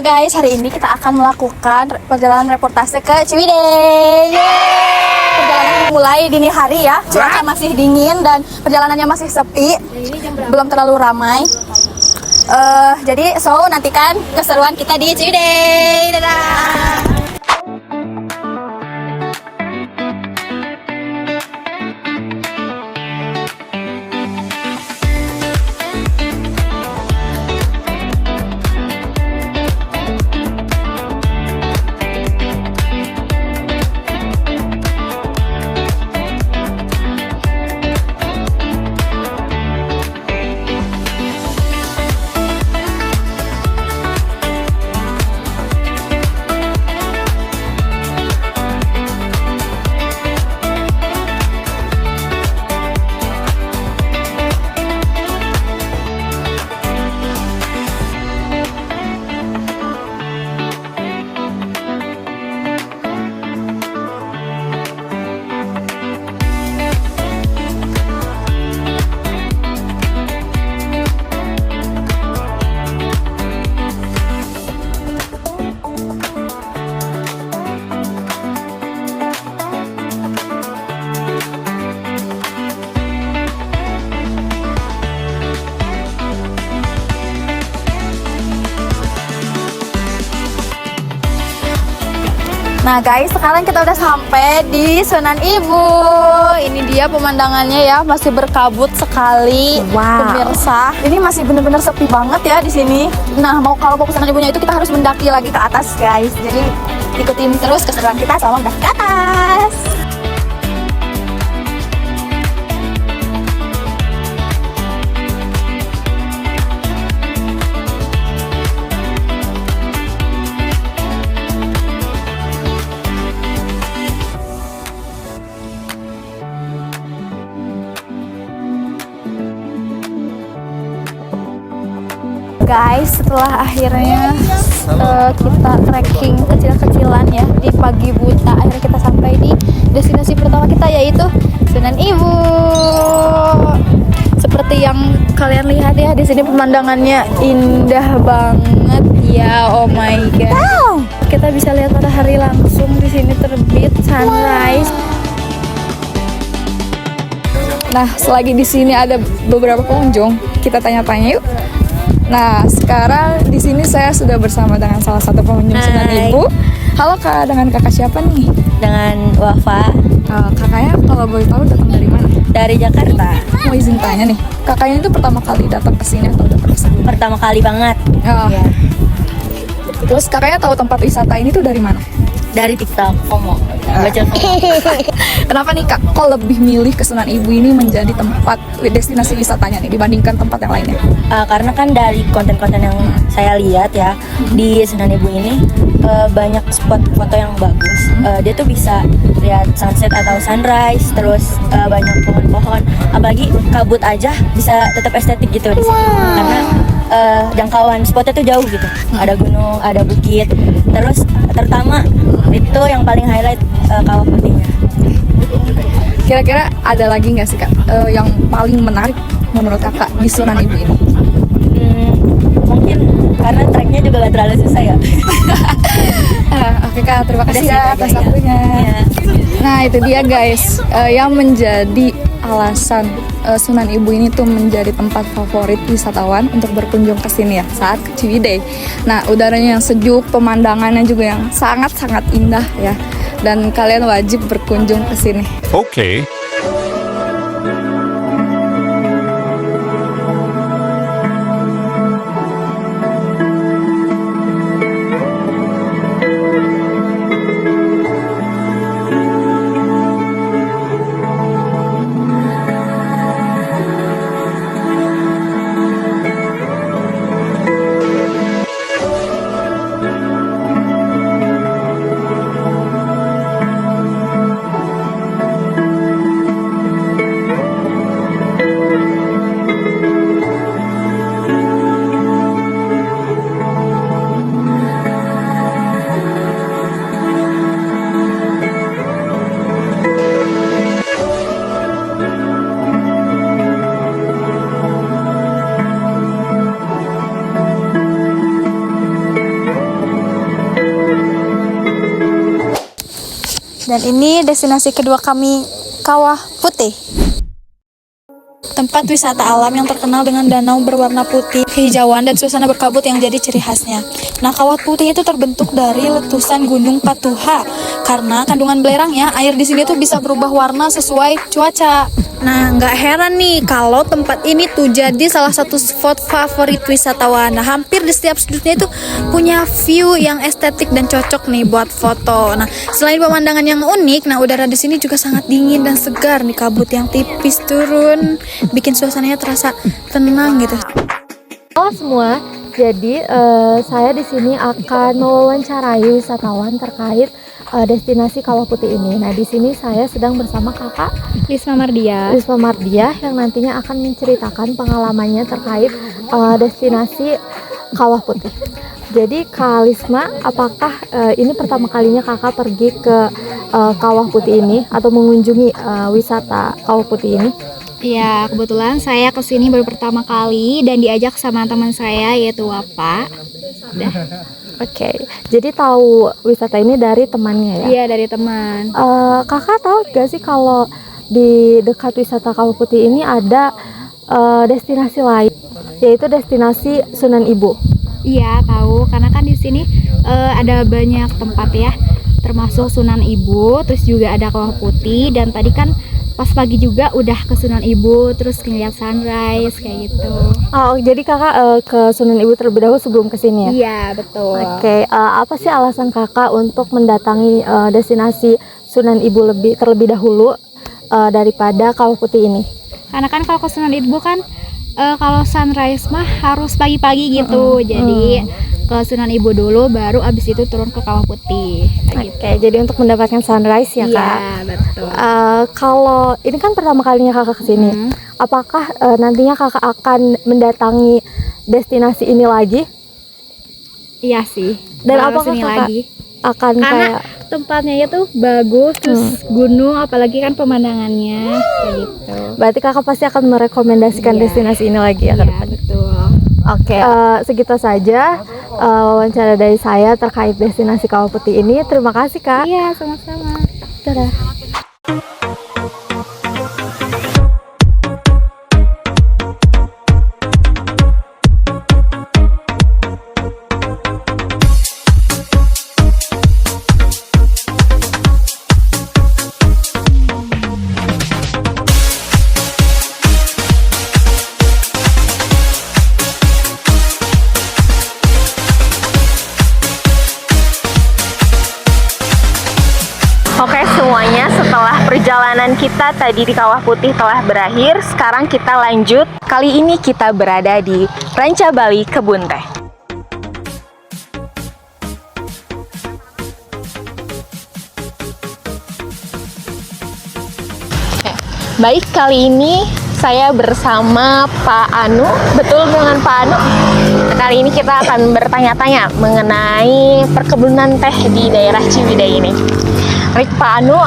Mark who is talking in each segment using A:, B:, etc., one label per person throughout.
A: guys, hari ini kita akan melakukan perjalanan reportase ke Ciwidey. Perjalanan dimulai dini hari ya, cuaca masih dingin dan perjalanannya masih sepi, belum terlalu ramai. Jadi nantikan keseruan kita di Ciwidey. Dadah. Nah guys, sekarang kita udah sampai di Sunan Ibu. Ini dia pemandangannya ya, masih berkabut sekali.
B: Wow.
A: Pemirsa, ini masih bener-bener sepi banget ya di sini. Nah, kalau mau ke Sunan Ibunya itu kita harus mendaki lagi ke atas guys. Jadi ikutin terus keseruan kita sama mendaki ke atas. Guys, setelah akhirnya kita trekking kecil-kecilan ya di pagi buta, akhirnya kita sampai di destinasi pertama kita yaitu Sunan Ibu. Seperti yang kalian lihat ya, di sini pemandangannya indah banget ya. Oh my god. Wow. Kita bisa lihat matahari langsung di sini terbit, sunrise. Nah, selagi di sini ada beberapa pengunjung, kita tanya-tanya yuk. Nah, sekarang di sini saya sudah bersama dengan salah satu pengunjung Sunan Ibu. Halo Kak, dengan kakak siapa nih?
B: Dengan Wafa.
A: Kakaknya kalau boleh tahu datang dari mana?
B: Dari Jakarta.
A: Mau izin tanya nih, kakaknya itu pertama kali datang ke sini atau udah pernah sebelumnya?
B: Pertama kali banget.
A: Ya. Terus kakaknya tahu tempat wisata ini tuh dari mana?
B: Dari TikTok. Baca
A: Kenapa nih Kak, kok lebih milih ke Sunan Ibu ini menjadi tempat destinasi wisatanya nih dibandingkan tempat yang lainnya?
B: Karena kan dari konten-konten yang saya lihat ya di Sunan Ibu ini banyak spot foto yang bagus. Dia tuh bisa lihat sunset atau sunrise, terus banyak pohon-pohon. Apalagi kabut aja bisa tetap estetik gitu di sini. Karena jangkauan spotnya tuh jauh gitu. Ada gunung, ada bukit. Terus terutama itu yang paling highlight kawah putihnya.
A: Kira-kira ada lagi nggak sih Kak yang paling menarik menurut kakak di Sunan Ibu ini?
B: Mungkin karena treknya juga gak terlalu susah ya.
A: Oke Kak, terima kasih ya atas waktunya.
B: Ya.
A: Nah itu dia guys, yang menjadi alasan Sunan Ibu ini tuh menjadi tempat favorit wisatawan untuk berkunjung ke sini ya saat ke Ciwidey. Nah udaranya yang sejuk, pemandangannya juga yang sangat-sangat indah ya. Dan kalian wajib berkunjung ke sini.
C: Okay.
A: Dan ini destinasi kedua kami, Kawah Putih. Tempat wisata alam yang terkenal dengan danau berwarna putih, kehijauan, dan suasana berkabut yang jadi ciri khasnya. Nah, Kawah Putih itu terbentuk dari letusan Gunung Patuha. Karena kandungan belerangnya, air di sini tuh bisa berubah warna sesuai cuaca. Nah, nggak heran nih kalau tempat ini tuh jadi salah satu spot favorit wisatawan. Nah, hampir di setiap sudutnya itu punya view yang estetik dan cocok nih buat foto. Nah, selain pemandangan yang unik, nah udara di sini juga sangat dingin dan segar nih, kabut yang tipis turun, bikin suasananya terasa tenang gitu.
C: Halo semua, jadi saya di sini akan mewawancarai wisatawan terkait destinasi Kawah Putih ini. Nah, di sini saya sedang bersama Kakak
D: Lisma Mardia
C: yang nantinya akan menceritakan pengalamannya terkait destinasi Kawah Putih. Jadi Kak Lisma, apakah ini pertama kalinya Kakak pergi ke Kawah Putih ini atau mengunjungi wisata Kawah Putih ini?
D: Ya, kebetulan saya kesini baru pertama kali dan diajak sama teman saya yaitu Wapa.
C: Oke, jadi tahu wisata ini dari temannya ya?
D: Iya, dari teman.
C: Kakak tahu gak sih kalau di dekat wisata Kawah Putih ini ada destinasi lain, yaitu destinasi Sunan Ibu?
D: Iya, tahu karena kan di sini ada banyak tempat ya, termasuk Sunan Ibu, terus juga ada Kawah Putih, dan tadi kan pas pagi juga udah ke Sunan Ibu, terus ngeliat sunrise kayak gitu.
C: Oh, jadi kakak ke Sunan Ibu terlebih dahulu sebelum kesini ya?
D: Iya, betul.
C: Oke, apa sih alasan kakak untuk mendatangi destinasi Sunan Ibu terlebih dahulu daripada Kawah Putih ini?
D: Karena kan kalau ke Sunan Ibu kan kalau sunrise mah harus pagi-pagi gitu. Jadi ke Sunan Ibu dulu, baru abis itu turun ke Kawah Putih.
C: Oke, jadi untuk mendapatkan sunrise ya kak?
D: Iya, betul.
C: Kalau ini kan pertama kalinya kakak kesini, apakah nantinya kakak akan mendatangi destinasi ini lagi?
D: Iya sih.
C: Dan
D: bakal
C: apakah
D: kesini
C: kakak
D: lagi?
C: Akan
D: Karena
C: kayak
D: tempatnya itu bagus, terus gunung, apalagi kan pemandangannya kayak gitu.
C: berarti kakak pasti akan merekomendasikan
D: Iya.
C: destinasi ini lagi ya ke
D: Iya,
C: depan?
D: betul.
C: Oke, segitu saja wawancara dari saya terkait destinasi Kawah Putih ini. Terima kasih kak.
D: Iya, sama-sama.
C: Dadah.
B: Oke semuanya, setelah perjalanan kita tadi di Kawah Putih telah berakhir, sekarang kita lanjut. Kali ini kita berada di Ranca Bali, Kebun Teh. Baik, kali ini saya bersama Pak Anu. Betul dengan Pak Anu? Kali ini kita akan bertanya-tanya mengenai perkebunan teh di daerah Ciwidey ini. Baik Pak Anu,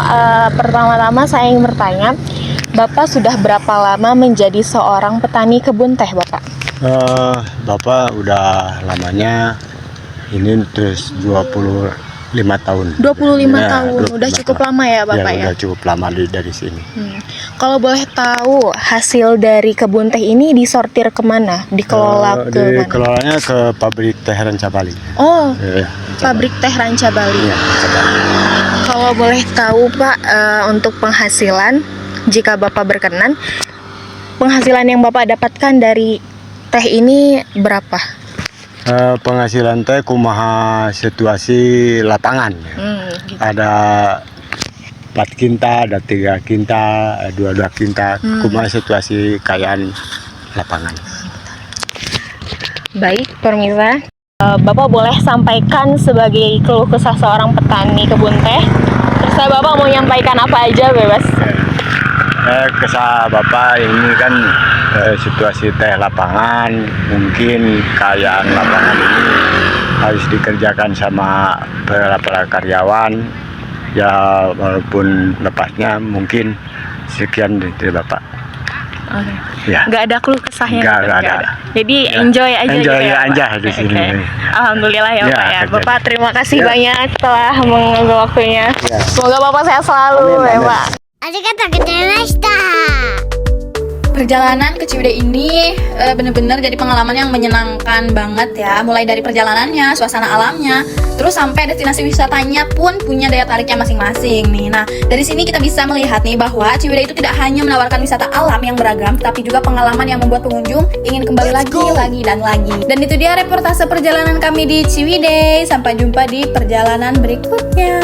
B: pertama-tama saya ingin bertanya, Bapak sudah berapa lama menjadi seorang petani kebun teh, Bapak?
E: Bapak udah lamanya ini terus 25 tahun.
A: 25 tahun, udah cukup lama ya Bapak ya?
E: Udah cukup lama dari sini.
B: Kalau boleh tahu, hasil dari kebun teh ini disortir kemana? Dikelola ke mana?
E: Dikelolanya ke pabrik teh Ranca Bali.
B: Oh,
E: Iya,
B: pabrik teh Ranca Bali.
E: Iya, Ranca Bali.
B: Kalau boleh tahu Pak, untuk penghasilan, jika Bapak berkenan, penghasilan yang Bapak dapatkan dari teh ini berapa?
E: Penghasilan teh kumaha situasi lapangan.
B: Gitu.
E: Ada 4 kinta, ada 3 kinta, 2 kinta. Kumaha situasi kayaan lapangan.
B: Baik, pemirsa. Bapak boleh sampaikan sebagai keluh kesah seorang petani kebun teh. Terus Bapak mau nyampaikan apa aja bebas.
E: Kesah Bapak ini kan situasi teh lapangan, mungkin kayaan lapangan ini harus dikerjakan sama para karyawan. Ya walaupun lepasnya mungkin sekian dari Bapak.
F: Oke.
E: Ya.
F: Nggak ada keluh kesahnya.
E: Nggak
F: gitu,
E: ada.
F: Jadi
E: Ya.
F: enjoy aja gitu
E: Enjoy
F: ya, Pak?
E: aja di sini.
F: Oke. Alhamdulillah ya,
E: Ya,
F: Pak ya.
E: kerja.
F: Bapak terima kasih
E: Ya.
F: banyak telah mengambil waktunya.
E: Ya.
F: Semoga Bapak sehat selalu
E: Amin,
F: ya,
E: amin.
F: Pak.
A: Perjalanan ke Ciwidey ini bener-bener jadi pengalaman yang menyenangkan banget ya. Mulai dari perjalanannya, suasana alamnya, terus sampai destinasi wisatanya pun punya daya tariknya masing-masing nih. Nah, dari sini kita bisa melihat nih bahwa Ciwidey itu tidak hanya menawarkan wisata alam yang beragam, tapi juga pengalaman yang membuat pengunjung ingin kembali lagi dan lagi. Dan itu dia reportase perjalanan kami di Ciwidey. Sampai jumpa di perjalanan berikutnya.